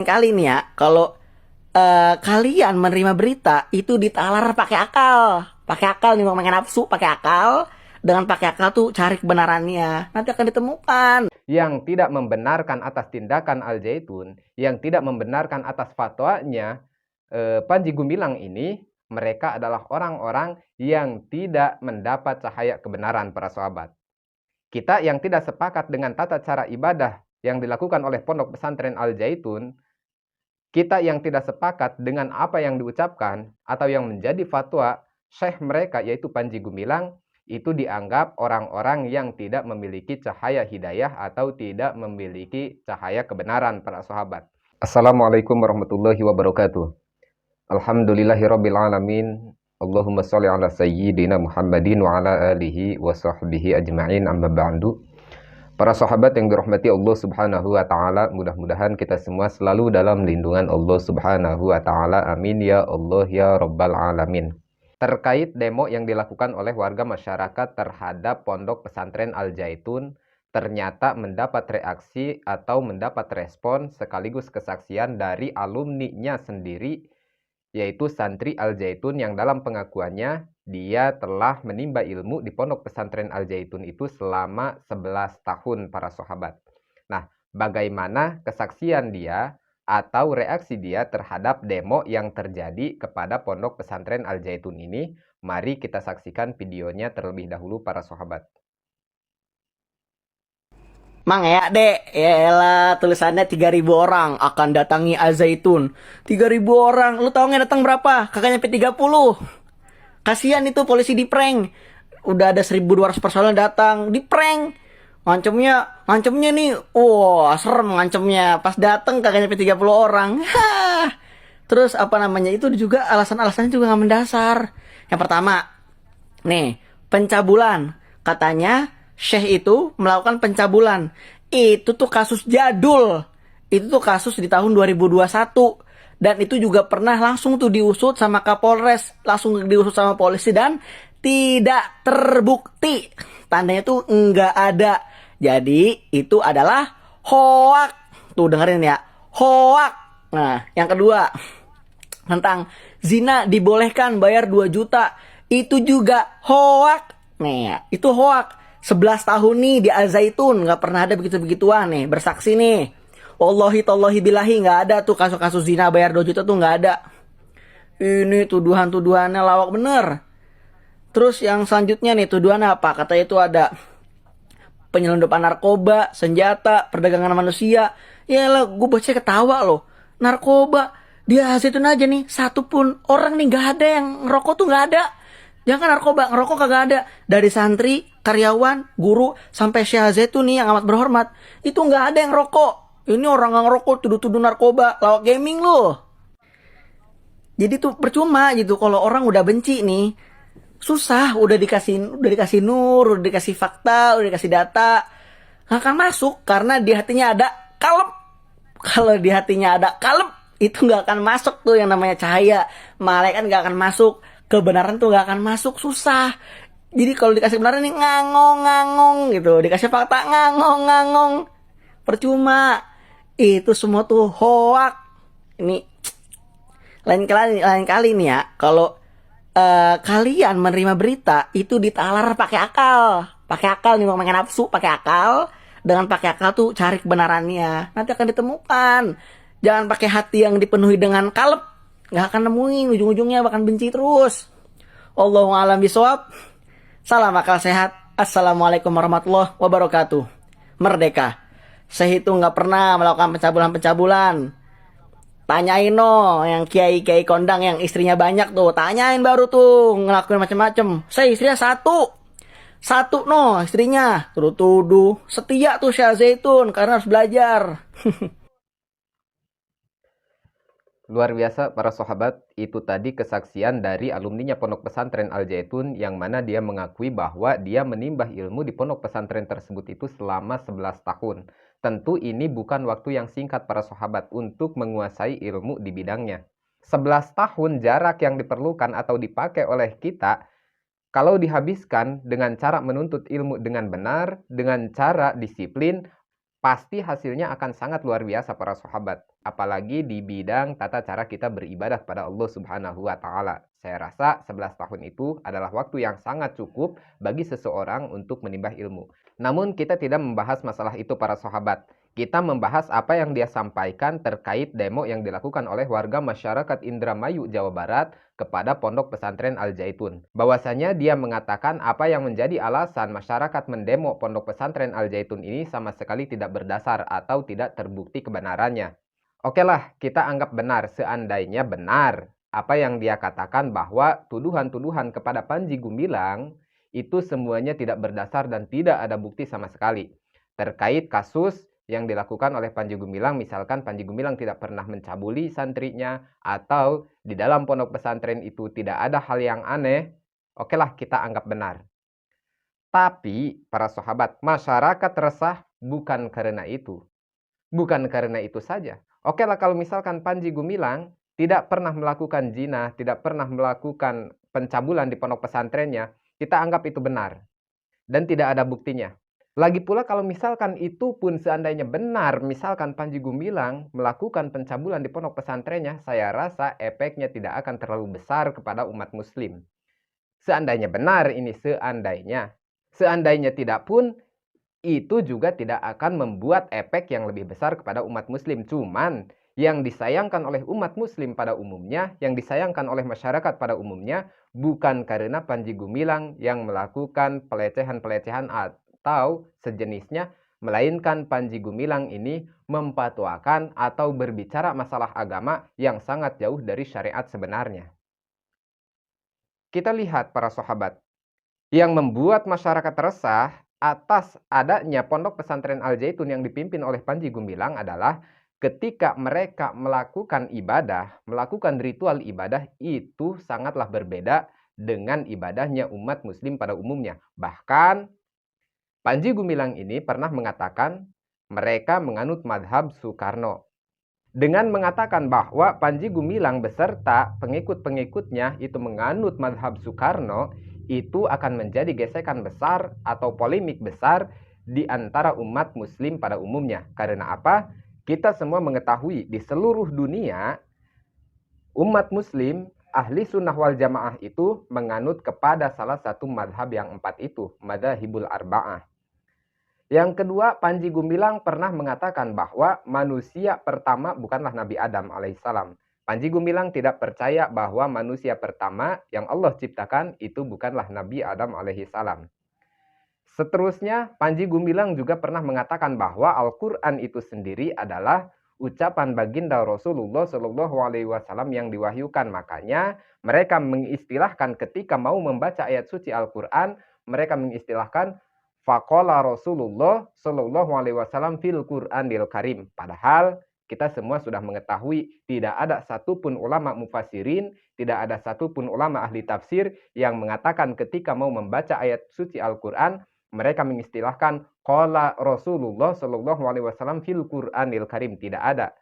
Kali nih ya, kalau kalian menerima berita itu ditalar pakai akal nih, mau main nafsu, pakai akal. Dengan pakai akal tuh cari kebenarannya, nanti akan ditemukan. Yang tidak membenarkan atas tindakan Al Zaitun, yang tidak membenarkan atas fatwanya Panji Gumilang ini, mereka adalah orang-orang yang tidak mendapat cahaya kebenaran, para sahabat. Kita yang tidak sepakat dengan tata cara ibadah yang dilakukan oleh Pondok Pesantren Al Zaitun, kita yang tidak sepakat dengan apa yang diucapkan atau yang menjadi fatwa syekh mereka yaitu Panji Gumilang, itu dianggap orang-orang yang tidak memiliki cahaya hidayah atau tidak memiliki cahaya kebenaran, para sahabat. Assalamualaikum warahmatullahi wabarakatuh. Alhamdulillahirabbil alamin. Allahumma sholli ala sayyidina Muhammadin wa ala alihi wa sahbihi ajma'in, amma ba'du. Para sahabat yang dirahmati Allah Subhanahu wa taala, mudah-mudahan kita semua selalu dalam lindungan Allah Subhanahu wa taala. Amin ya Allah ya rabbal alamin. Terkait demo yang dilakukan oleh warga masyarakat terhadap Pondok Pesantren Al Zaitun, ternyata mendapat reaksi atau mendapat respon sekaligus kesaksian dari alumninya sendiri, yaitu santri Al Zaitun, yang dalam pengakuannya dia telah menimba ilmu di Pondok Pesantren Al Zaitun itu selama 11 tahun, para sahabat. Nah, bagaimana kesaksian dia atau reaksi dia terhadap demo yang terjadi kepada Pondok Pesantren Al Zaitun ini? Mari kita saksikan videonya terlebih dahulu, para sahabat. Mang ya dek, ya elah, tulisannya 3.000 orang akan datangi Al Zaitun. 3.000 orang, lu tau nggak datang berapa? Kagak nyampe 30. Kasihan itu polisi di prank. Udah ada 1.200 personel datang, di prank. Ngancemnya nih, wah serem ngancemnya. Pas dateng kagak nyampe 30 orang. Hah. Terus apa namanya, itu juga alasan-alasannya juga nggak mendasar. Yang pertama, nih, pencabulan. Katanya Syekh itu melakukan pencabulan. Itu tuh kasus jadul. Itu tuh kasus di tahun 2021. Dan itu juga pernah langsung tuh diusut sama Kapolres. Langsung diusut sama polisi dan tidak terbukti. Tandanya tuh enggak ada. Jadi itu adalah hoak. Tuh dengerin ya. Hoak. Nah, yang kedua, tentang zina dibolehkan bayar 2 juta. Itu juga hoak. Nih, itu hoak. 11 tahun nih di Al Zaitun nggak pernah ada begitu-begituan nih. Bersaksi nih. Wallahi tallahi bilahi nggak ada tuh kasus-kasus zina bayar 2 juta tuh nggak ada. Ini tuduhan-tuduhannya lawak bener. Terus yang selanjutnya nih, tuduhan apa? Katanya itu ada penyelundupan narkoba, senjata, perdagangan manusia. Ya lah, gue baca ketawa loh. Narkoba, dia Zaitun aja nih, satu pun orang nih gak ada yang ngerokok tuh gak ada. Jangan narkoba, ngerokok kagak ada. Dari santri, karyawan, guru, sampai Syekh Zaitun nih yang amat berhormat, itu gak ada yang ngerokok. Ini orang gak ngerokok, tuduh-tuduh narkoba, lawak gaming loh. Jadi tuh percuma gitu kalau orang udah benci nih. Susah, udah dikasih nur, udah dikasih fakta, udah dikasih data, nggak akan masuk karena di hatinya ada kalem. Kalau di hatinya ada kalem, itu nggak akan masuk tuh yang namanya cahaya. Malaikat nggak akan masuk, kebenaran tuh nggak akan masuk, susah. Jadi kalau dikasih kebenaran nih ngangong-ngangong gitu, dikasih fakta ngangong-ngangong, percuma. Itu semua tuh hoak. Ini lain kali nih ya, kalau kalian menerima berita itu ditalar pakai akal nih, mau main nafsu, pakai akal. Dengan pakai akal tuh cari kebenarannya, nanti akan ditemukan. Jangan pakai hati yang dipenuhi dengan kalep, nggak akan nemuin, ujung-ujungnya bahkan benci terus. Allahu a'lam bishawab. Salam akal sehat. Assalamualaikum warahmatullahi wabarakatuh. Merdeka. Saya itu nggak pernah melakukan pencabulan-pencabulan. Tanyain no yang kiai-kiai kondang yang istrinya banyak tuh, tanyain baru tuh ngelakuin macam-macam. Saya istrinya satu. Satu no istrinya. Tuduh-tuduh. Setia tuh Syekh Zaitun karena harus belajar. Luar biasa, para sahabat. Itu tadi kesaksian dari alumninya Pondok Pesantren Al Zaitun, yang mana dia mengakui bahwa dia menimbah ilmu di pondok pesantren tersebut itu selama 11 tahun. Tentu ini bukan waktu yang singkat, para sahabat, untuk menguasai ilmu di bidangnya. 11 tahun jarak yang diperlukan atau dipakai oleh kita, kalau dihabiskan dengan cara menuntut ilmu dengan benar, dengan cara disiplin, pasti hasilnya akan sangat luar biasa, para sahabat. apalagi di bidang tata cara kita beribadah kepada Allah Subhanahu wa taala. Saya rasa 11 tahun itu adalah waktu yang sangat cukup bagi seseorang untuk menimba ilmu. Namun kita tidak membahas masalah itu para sahabat. Kita membahas apa yang dia sampaikan terkait demo yang dilakukan oleh warga masyarakat Indramayu, Jawa Barat kepada Pondok Pesantren Al-Zaitun. Bahwasanya dia mengatakan apa yang menjadi alasan masyarakat mendemo Pondok Pesantren Al-Zaitun ini sama sekali tidak berdasar atau tidak terbukti kebenarannya. Oke lah, kita anggap benar, seandainya benar apa yang dia katakan bahwa tuduhan-tuduhan kepada Panji Gumilang itu semuanya tidak berdasar dan tidak ada bukti sama sekali. Terkait kasus yang dilakukan oleh Panji Gumilang, misalkan Panji Gumilang tidak pernah mencabuli santrinya atau di dalam pondok pesantren itu tidak ada hal yang aneh, oke lah kita anggap benar. Tapi para sahabat, masyarakat resah bukan karena itu. Bukan karena itu saja. Oke lah kalau misalkan Panji Gumilang tidak pernah melakukan zina, tidak pernah melakukan pencabulan di pondok pesantrennya, kita anggap itu benar. Dan tidak ada buktinya. Lagi pula kalau misalkan itu pun seandainya benar, misalkan Panji Gumilang melakukan pencabulan di pondok pesantrennya, saya rasa efeknya tidak akan terlalu besar kepada umat muslim. Seandainya benar ini, seandainya. Seandainya tidak pun, itu juga tidak akan membuat efek yang lebih besar kepada umat muslim. Cuman yang disayangkan oleh umat muslim pada umumnya, yang disayangkan oleh masyarakat pada umumnya, bukan karena Panji Gumilang yang melakukan pelecehan-pelecehan atau sejenisnya, melainkan Panji Gumilang ini mempatuakan atau berbicara masalah agama yang sangat jauh dari syariat sebenarnya. Kita lihat para sahabat, yang membuat masyarakat resah atas adanya Pondok Pesantren Al-Zaitun yang dipimpin oleh Panji Gumilang adalah ketika mereka melakukan ibadah, melakukan ritual ibadah itu sangatlah berbeda dengan ibadahnya umat muslim pada umumnya. Bahkan Panji Gumilang ini pernah mengatakan mereka menganut madhab Soekarno. Dengan mengatakan bahwa Panji Gumilang beserta pengikut-pengikutnya itu menganut madhab Soekarno, itu akan menjadi gesekan besar atau polemik besar di antara umat muslim pada umumnya. Karena apa? Kita semua mengetahui di seluruh dunia umat muslim ahli sunnah wal jamaah itu menganut kepada salah satu madhab yang 4 itu, madzhabul arba'ah. Yang kedua, Panji Gumilang pernah mengatakan bahwa manusia pertama bukanlah Nabi Adam alaihissalam. Panji Gumilang tidak percaya bahwa manusia pertama yang Allah ciptakan itu bukanlah Nabi Adam alaihissalam. Seterusnya, Panji Gumilang juga pernah mengatakan bahwa Al-Quran itu sendiri adalah ucapan baginda Rasulullah Shallallahu Alaihi Wasallam yang diwahyukan. Makanya mereka mengistilahkan ketika mau membaca ayat suci Al-Quran, mereka mengistilahkan faqala Rasulullah Shallallahu Alaihi Wasallam fil Quranil Karim. Padahal kita semua sudah mengetahui tidak ada satupun ulama mufassirin, tidak ada satupun ulama ahli tafsir yang mengatakan ketika mau membaca ayat suci Al-Quran, mereka mengistilahkan qala Rasulullah Shallallahu Alaihi Wasallam fil Quranil Karim. Tidak ada.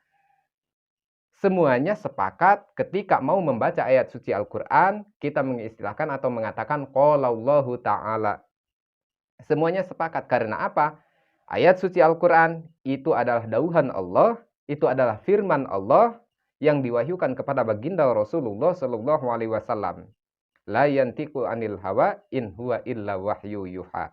Semuanya sepakat ketika mau membaca ayat suci Al-Quran, kita mengistilahkan atau mengatakan qala Allahu Ta'ala. Semuanya sepakat. Karena apa? Ayat suci Al-Quran itu adalah dauhan Allah, itu adalah firman Allah yang diwahyukan kepada baginda Rasulullah Shallallahu Alaihi Wasallam. La yantiqu anil hawa in huwa illa wahyu yuha.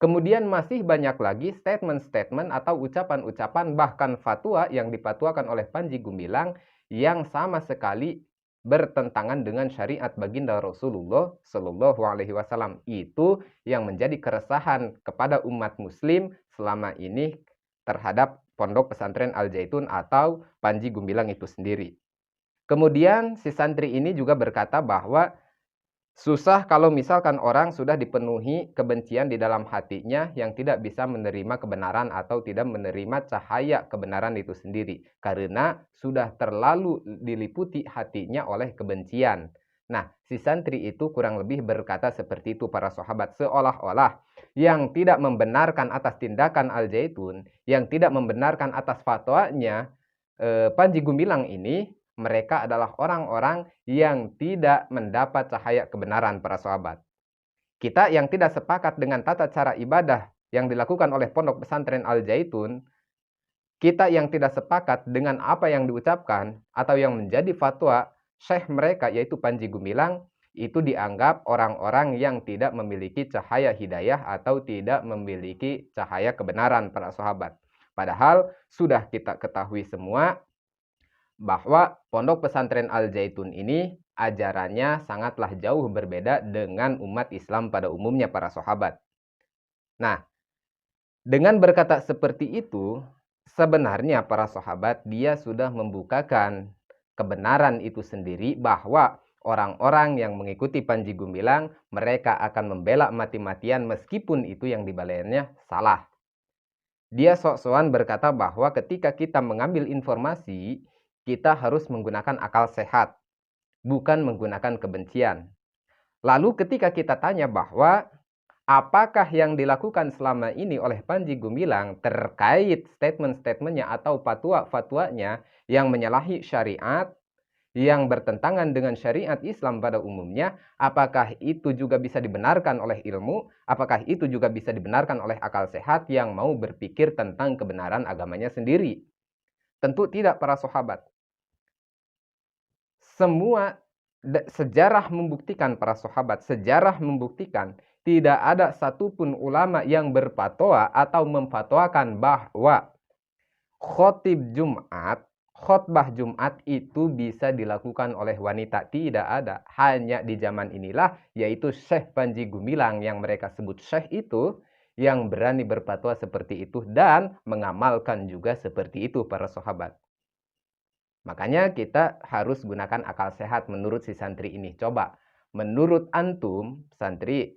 Kemudian masih banyak lagi statement-statement atau ucapan-ucapan bahkan fatwa yang dipatwakan oleh Panji Gumilang yang sama sekali bertentangan dengan syariat baginda Rasulullah Shallallahu Alaihi Wasallam. Itu yang menjadi keresahan kepada umat Muslim selama ini terhadap Pondok Pesantren Al-Zaitun atau Panji Gumilang itu sendiri. Kemudian si santri ini juga berkata bahwa susah kalau misalkan orang sudah dipenuhi kebencian di dalam hatinya yang tidak bisa menerima kebenaran atau tidak menerima cahaya kebenaran itu sendiri. Karena sudah terlalu diliputi hatinya oleh kebencian. Nah, si santri itu kurang lebih berkata seperti itu para sahabat. Seolah-olah yang tidak membenarkan atas tindakan Al-Zaitun, yang tidak membenarkan atas fatwanya Panji Gumilang ini, mereka adalah orang-orang yang tidak mendapat cahaya kebenaran para sahabat. Kita yang tidak sepakat dengan tata cara ibadah yang dilakukan oleh Pondok Pesantren Al-Zaitun, kita yang tidak sepakat dengan apa yang diucapkan atau yang menjadi fatwa syekh mereka yaitu Panji Gumilang, itu dianggap orang-orang yang tidak memiliki cahaya hidayah atau tidak memiliki cahaya kebenaran para sahabat. Padahal sudah kita ketahui semua bahwa Pondok Pesantren Al Zaitun ini ajarannya sangatlah jauh berbeda dengan umat Islam pada umumnya para sahabat. Nah, dengan berkata seperti itu, sebenarnya para sahabat dia sudah membukakan kebenaran itu sendiri bahwa orang-orang yang mengikuti Panji Gumilang mereka akan membela mati-matian meskipun itu yang dibalainya salah. Dia sok-sokan berkata bahwa ketika kita mengambil informasi, kita harus menggunakan akal sehat, bukan menggunakan kebencian. Lalu ketika kita tanya bahwa apakah yang dilakukan selama ini oleh Panji Gumilang terkait statement-statementnya atau fatwa-fatwanya yang menyalahi syariat, yang bertentangan dengan syariat Islam pada umumnya, apakah itu juga bisa dibenarkan oleh ilmu? Apakah itu juga bisa dibenarkan oleh akal sehat yang mau berpikir tentang kebenaran agamanya sendiri? Tentu tidak para sahabat. Semua sejarah membuktikan para sahabat, sejarah membuktikan tidak ada satupun ulama yang berfatwa atau memfatwakan bahwa khotbah Jumat itu bisa dilakukan oleh wanita. Tidak ada. Hanya di zaman inilah, yaitu Syekh Panji Gumilang yang mereka sebut Syekh itu, yang berani berfatwa seperti itu dan mengamalkan juga seperti itu para sahabat. Makanya kita harus gunakan akal sehat menurut si santri ini. Coba, menurut antum, santri,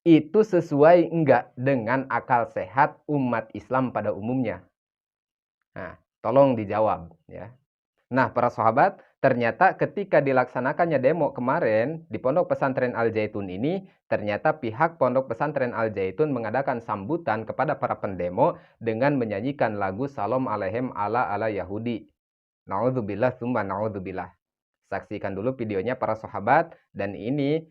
itu sesuai enggak dengan akal sehat umat Islam pada umumnya? Nah, tolong dijawab ya. Nah, para sahabat, ternyata ketika dilaksanakannya demo kemarin di Pondok Pesantren Al Zaitun ini, ternyata pihak Pondok Pesantren Al Zaitun mengadakan sambutan kepada para pendemo dengan menyanyikan lagu Salam Aleihim ala Yahudi. Na'udzubillah summa na'udzubillah. Saksikan dulu videonya para sahabat, dan ini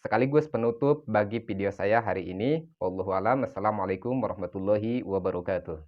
sekaligus penutup bagi video saya hari ini. Wallahu a'lam. Assalamualaikum warahmatullahi wabarakatuh.